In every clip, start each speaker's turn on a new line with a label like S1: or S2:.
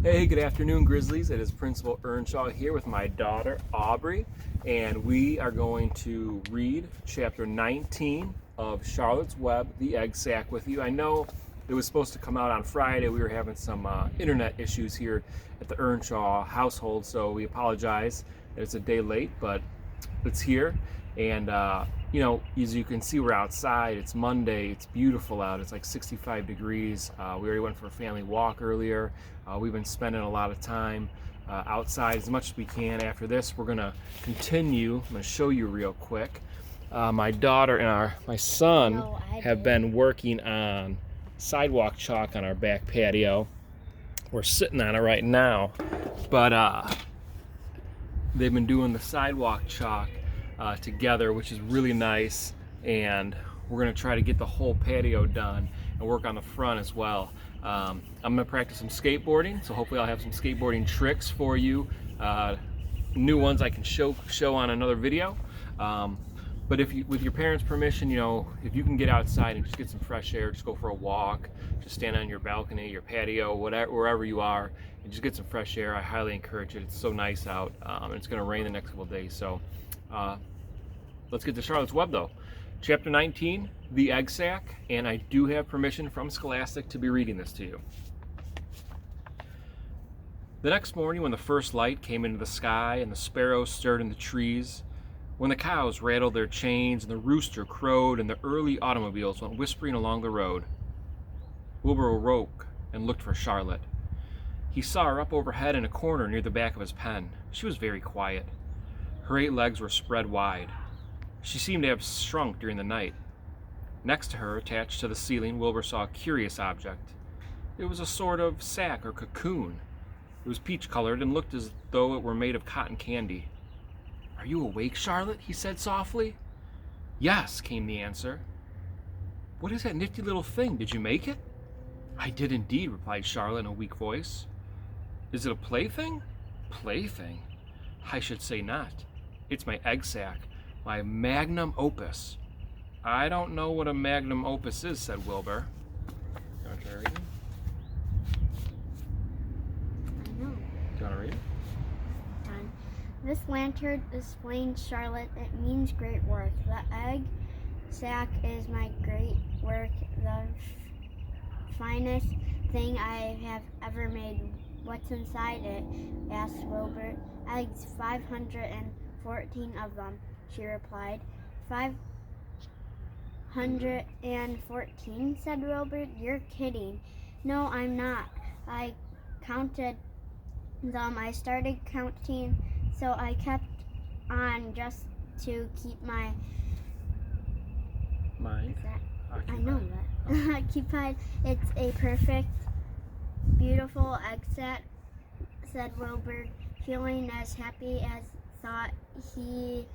S1: Hey, good afternoon, Grizzlies. It is Principal Earnshaw here with my daughter, Aubrey, and we are going to read chapter 19 of Charlotte's Web, The Egg Sack with you. I know it was supposed to come out on Friday. We were having some internet issues here at the Earnshaw household, so we apologize that it's a day late, but it's here. And as you can see, we're outside. It's Monday. It's beautiful out. It's like 65 degrees. We already went for a family walk earlier. We've been spending a lot of time outside as much as we can. After this, we're gonna continue. I'm gonna show you real quick. My daughter and my son have been working on sidewalk chalk on our back patio. We're sitting on it right now, but they've been doing the sidewalk chalk together, which is really nice, and we're going to try to get the whole patio done and work on the front as well. I'm going to practice some skateboarding, so hopefully I'll have some skateboarding tricks for you, new ones I can show on another video. But with your parents' permission, if you can get outside and just get some fresh air, just go for a walk, just stand on your balcony, your patio, wherever you are, and just get some fresh air. I highly encourage it. It's so nice out, and it's going to rain the next couple of days. So let's get to Charlotte's Web though. Chapter 19, The Egg Sack, and I do have permission from Scholastic to be reading this to you. The next morning, when the first light came into the sky and the sparrows stirred in the trees, when the cows rattled their chains and the rooster crowed and the early automobiles went whispering along the road, Wilbur awoke and looked for Charlotte. He saw her up overhead in a corner near the back of his pen. She was very quiet. Her 8 legs were spread wide. She seemed to have shrunk during the night. Next to her, attached to the ceiling, Wilbur saw a curious object. It was a sort of sack or cocoon. It was peach-colored and looked as though it were made of cotton candy. "Are you awake, Charlotte?" he said softly. "Yes," came the answer. "What is that nifty little thing? Did you make it?" "I did indeed," replied Charlotte in a weak voice. "Is it a plaything?" "Plaything? I should say not. It's my egg sack, my magnum opus." "I don't know what a magnum opus is," said Wilbur. You want to try reading?
S2: I know.
S1: Do you want to read it?
S2: This lantern explains Charlotte. It means great work. The egg sack is my great work, the finest thing I have ever made. What's inside it?" asked Wilbur. "Eggs, 514 of them," she replied. 514, said Wilbur. "You're kidding." "No, I'm not. I counted them. I started counting, so I kept on just to keep my
S1: Mind.
S2: I know that. Occupied. It's a perfect, beautiful egg sack," said Wilbur, feeling as happy as thought he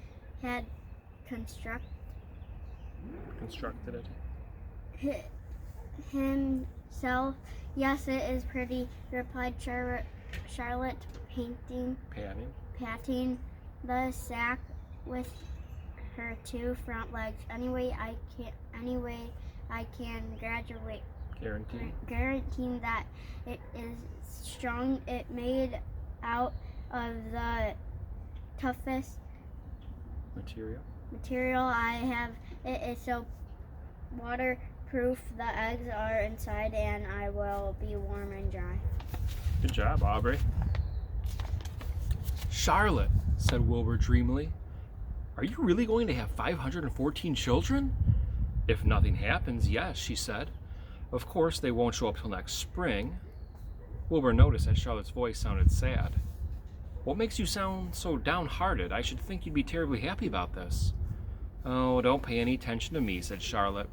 S2: had constructed
S1: it
S2: himself. "Yes, it is pretty," replied Charlotte, patting the sack with her 2 front legs. Anyway, I can guarantee that it is strong. It made out of the toughest material I have. It is so waterproof. The eggs are inside and I will be warm and dry."
S1: Good job, Aubrey. "Charlotte," said Wilbur dreamily, "are you really going to have 514 children?" "If nothing happens, yes," she said. "Of course, they won't show up till next spring." Wilbur noticed that Charlotte's voice sounded sad. "What makes you sound so downhearted? I should think you'd be terribly happy about this." "Oh, don't pay any attention to me," said Charlotte.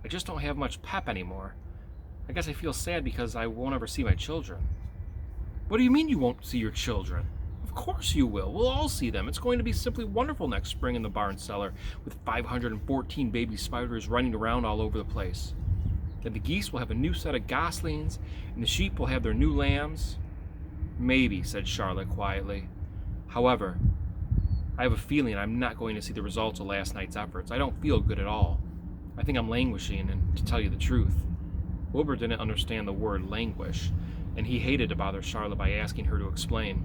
S1: "I just don't have much pep anymore. I guess I feel sad because I won't ever see my children." "What do you mean you won't see your children?" "Of course you will. We'll all see them. It's going to be simply wonderful next spring in the barn cellar with 514 baby spiders running around all over the place. Then the geese will have a new set of goslings, and the sheep will have their new lambs." "Maybe," said Charlotte quietly. "However, I have a feeling I'm not going to see the results of last night's efforts. I don't feel good at all. I think I'm languishing, and to tell you the truth." Wilbur didn't understand the word languish, and he hated to bother Charlotte by asking her to explain.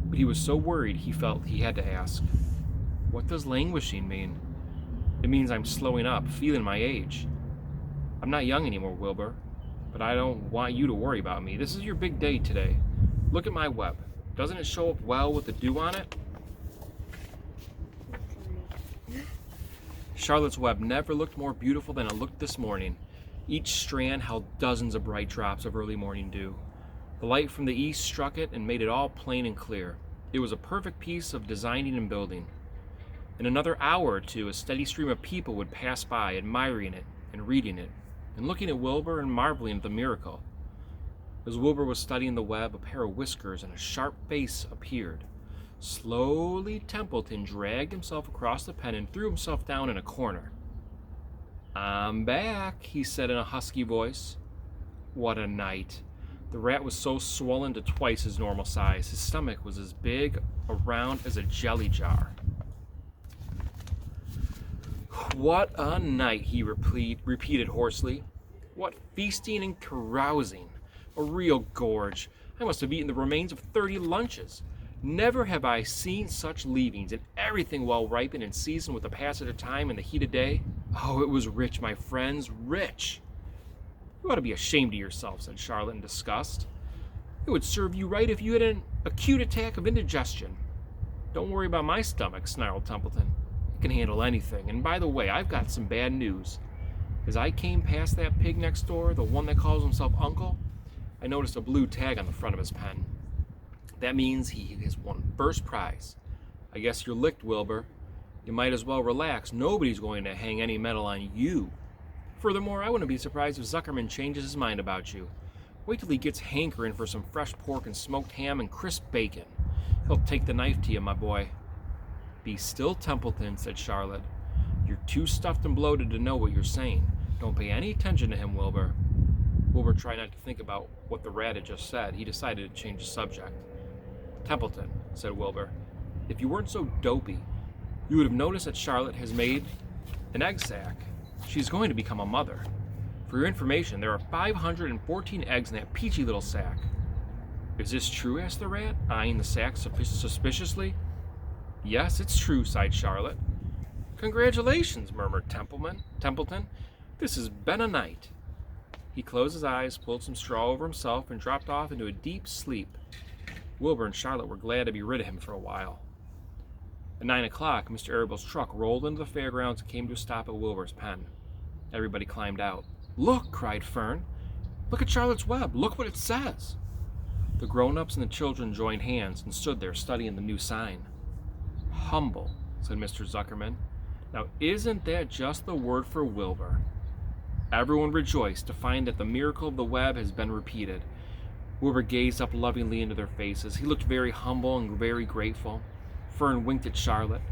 S1: But he was so worried he felt he had to ask. What does languishing mean? It means I'm slowing up, feeling my age. I'm not young anymore, Wilbur, but I don't want you to worry about me. This is your big day today. Look at my web. Doesn't it show up well with the dew on it? Charlotte's web never looked more beautiful than it looked this morning. Each strand held dozens of bright drops of early morning dew. The light from the east struck it and made it all plain and clear. It was a perfect piece of designing and building. In another hour or two, a steady stream of people would pass by, admiring it and reading it, and looking at Wilbur and marveling at the miracle. As Wilbur was studying the web, a pair of whiskers and a sharp face appeared. Slowly, Templeton dragged himself across the pen and threw himself down in a corner. I'm back, he said in a husky voice. What a night. The rat was so swollen to twice his normal size. His stomach was as big around as a jelly jar. What a night, he repeated hoarsely. What feasting and carousing. A real gorge. I must have eaten the remains of 30 lunches. Never have I seen such leavings, and everything well ripened and seasoned with the passage of time and the heat of day. Oh, it was rich, my friends, rich. You ought to be ashamed of yourself, said Charlotte in disgust. It would serve you right if you had an acute attack of indigestion. Don't worry about my stomach, snarled Templeton. It can handle anything, and by the way, I've got some bad news. As I came past that pig next door, the one that calls himself Uncle, I noticed a blue tag on the front of his pen. That means he has won first prize. I guess you're licked, Wilbur. You might as well relax. Nobody's going to hang any medal on you. Furthermore, I wouldn't be surprised if Zuckerman changes his mind about you. Wait till he gets hankering for some fresh pork and smoked ham and crisp bacon. He'll take the knife to you, my boy. Be still, Templeton, said Charlotte. You're too stuffed and bloated to know what you're saying. Don't pay any attention to him, Wilbur. Wilbur tried not to think about what the rat had just said. He decided to change the subject. Templeton, said Wilbur, if you weren't so dopey, you would have noticed that Charlotte has made an egg sac. She's going to become a mother. For your information, there are 514 eggs in that peachy little sack. Is this true? Asked the rat, eyeing the sack suspiciously. Yes, it's true, sighed Charlotte. Congratulations, murmured Templeton. This has been a night. He closed his eyes, pulled some straw over himself, and dropped off into a deep sleep. Wilbur and Charlotte were glad to be rid of him for a while. At 9 o'clock, Mr. Arabelle's truck rolled into the fairgrounds and came to a stop at Wilbur's pen. Everybody climbed out. Look, cried Fern. Look at Charlotte's web. Look what it says. The grown-ups and the children joined hands and stood there studying the new sign. Humble, said Mr. Zuckerman. Now isn't that just the word for Wilbur? Everyone rejoiced to find that the miracle of the web has been repeated. Wilbur gazed up lovingly into their faces. He looked very humble and very grateful. Fern winked at Charlotte.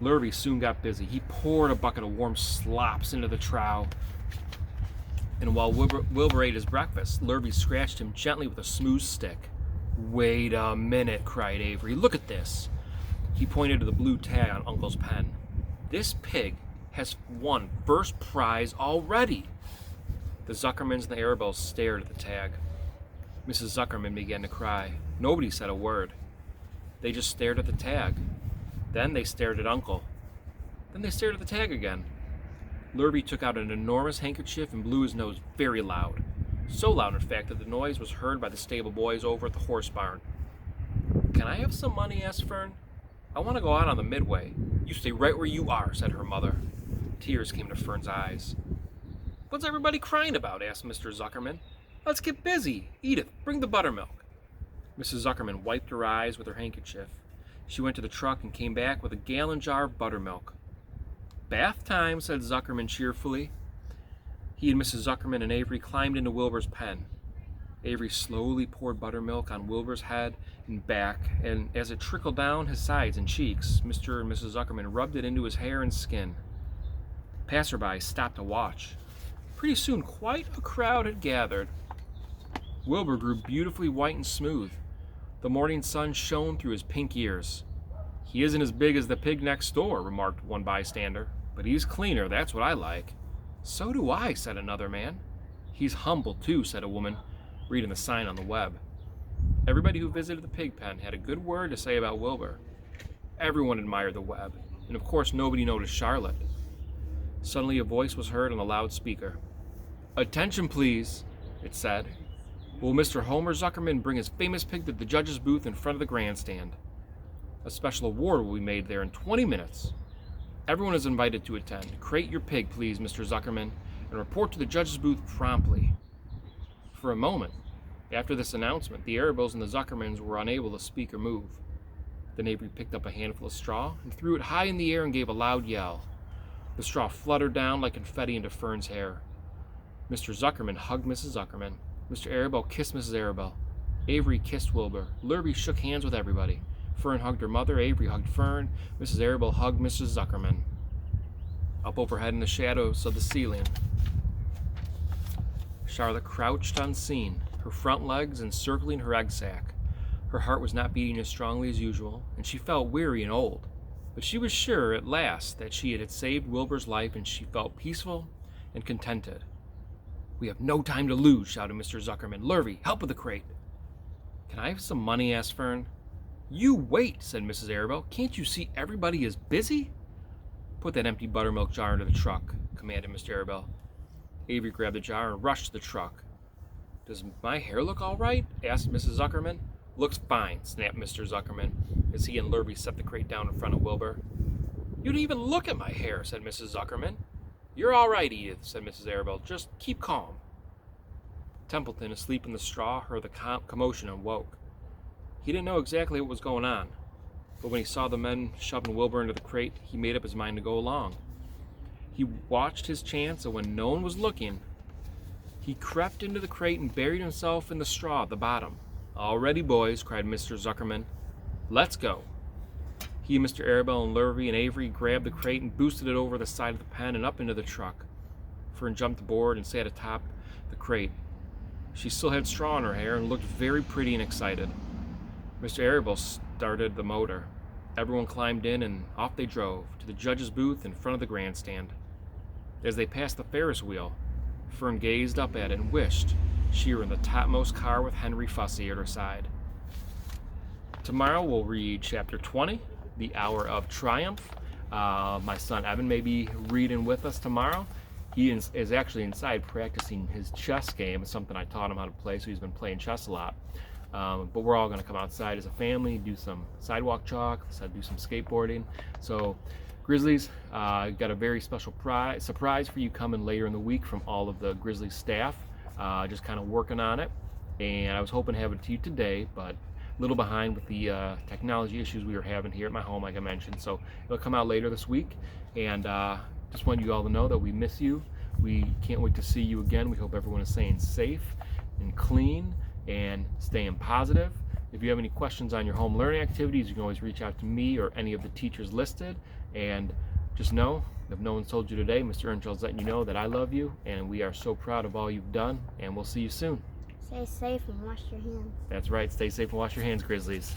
S1: Lurvy soon got busy. He poured a bucket of warm slops into the trough. And while Wilbur ate his breakfast, Lurvy scratched him gently with a smooth stick. Wait a minute, cried Avery. Look at this. He pointed to the blue tag on Uncle's pen. This pig has won first prize already. The Zuckermans and the Arabelles stared at the tag. Mrs. Zuckerman began to cry. Nobody said a word. They just stared at the tag. Then they stared at Uncle. Then they stared at the tag again. Lurvy took out an enormous handkerchief and blew his nose very loud. So loud, in fact, that the noise was heard by the stable boys over at the horse barn. Can I have some money? Asked Fern. I want to go out on the midway. You stay right where you are, said her mother. Tears came to Fern's eyes. What's everybody crying about? Asked Mr. Zuckerman. Let's get busy. Edith, bring the buttermilk. Mrs. Zuckerman wiped her eyes with her handkerchief. She went to the truck and came back with a gallon jar of buttermilk. Bath time, said Zuckerman cheerfully. He and Mrs. Zuckerman and Avery climbed into Wilbur's pen. Avery slowly poured buttermilk on Wilbur's head and back, and as it trickled down his sides and cheeks, Mr. and Mrs. Zuckerman rubbed it into his hair and skin. Passersby stopped to watch. Pretty soon, quite a crowd had gathered. Wilbur grew beautifully white and smooth. The morning sun shone through his pink ears. He isn't as big as the pig next door, remarked one bystander, but he's cleaner, that's what I like. So do I, said another man. He's humble, too, said a woman. reading the sign on the web. Everybody who visited the pig pen had a good word to say about Wilbur. Everyone admired the web, and of course nobody noticed Charlotte. Suddenly a voice was heard on the loudspeaker. "Attention, please," it said. "Will Mr. Homer Zuckerman bring his famous pig to the judge's booth in front of the grandstand? A special award will be made there in 20 minutes. Everyone is invited to attend. Crate your pig, please, Mr. Zuckerman, and report to the judge's booth promptly." For a moment, after this announcement, the Arabels and the Zuckermans were unable to speak or move. Then Avery picked up a handful of straw and threw it high in the air and gave a loud yell. The straw fluttered down like confetti into Fern's hair. Mr. Zuckerman hugged Mrs. Zuckerman. Mr. Arabel kissed Mrs. Arabel. Avery kissed Wilbur. Lurby shook hands with everybody. Fern hugged her mother. Avery hugged Fern. Mrs. Arabel hugged Mrs. Zuckerman. Up overhead in the shadows of the ceiling, Charlotte crouched unseen, her front legs encircling her egg sac. Her heart was not beating as strongly as usual, and she felt weary and old. But she was sure at last that she had saved Wilbur's life, and she felt peaceful and contented. "We have no time to lose," shouted Mr. Zuckerman. "Lurvy, help with the crate." "Can I have some money?" asked Fern. "You wait," said Mrs. Arabel. "Can't you see everybody is busy?" "Put that empty buttermilk jar into the truck," commanded Mr. Arabel. Avery grabbed the jar and rushed to the truck. "Does my hair look all right?" asked Mrs. Zuckerman. "Looks fine," snapped Mr. Zuckerman, as he and Lurby set the crate down in front of Wilbur. "You didn't even look at my hair," said Mrs. Zuckerman. "You're all right, Edith," said Mrs. Arabel. "Just keep calm." Templeton, asleep in the straw, heard the commotion and woke. He didn't know exactly what was going on, but when he saw the men shoving Wilbur into the crate, he made up his mind to go along. He watched his chance, and when no one was looking, he crept into the crate and buried himself in the straw at the bottom. "All ready, boys," cried Mr. Zuckerman. "Let's go." He and Mr. Arabel and Lurvy and Avery grabbed the crate and boosted it over the side of the pen and up into the truck. Fern jumped aboard and sat atop the crate. She still had straw in her hair and looked very pretty and excited. Mr. Arabel started the motor. Everyone climbed in and off they drove to the judge's booth in front of the grandstand. As they passed the Ferris wheel, Fern gazed up at it and wished she were in the topmost car with Henry Fussy at her side. Tomorrow we'll read Chapter 20, The Hour of Triumph. My son Evan may be reading with us tomorrow. He is actually inside practicing his chess game. It's something I taught him how to play, so he's been playing chess a lot. But we're all going to come outside as a family, do some sidewalk chalk, do some skateboarding. So Grizzlies, got a very special surprise for you coming later in the week from all of the Grizzlies staff, just kind of working on it. And I was hoping to have it to you today, but a little behind with the technology issues we were having here at my home, like I mentioned. So it'll come out later this week. And just want you all to know that we miss you. We can't wait to see you again. We hope everyone is staying safe and clean and staying positive. If you have any questions on your home learning activities, you can always reach out to me or any of the teachers listed. And just know, if no one's told you today, Mr. Earnshaw's letting you know that I love you, and we are so proud of all you've done, and we'll see you soon.
S2: Stay safe and wash your hands.
S1: That's right. Stay safe and wash your hands, Grizzlies.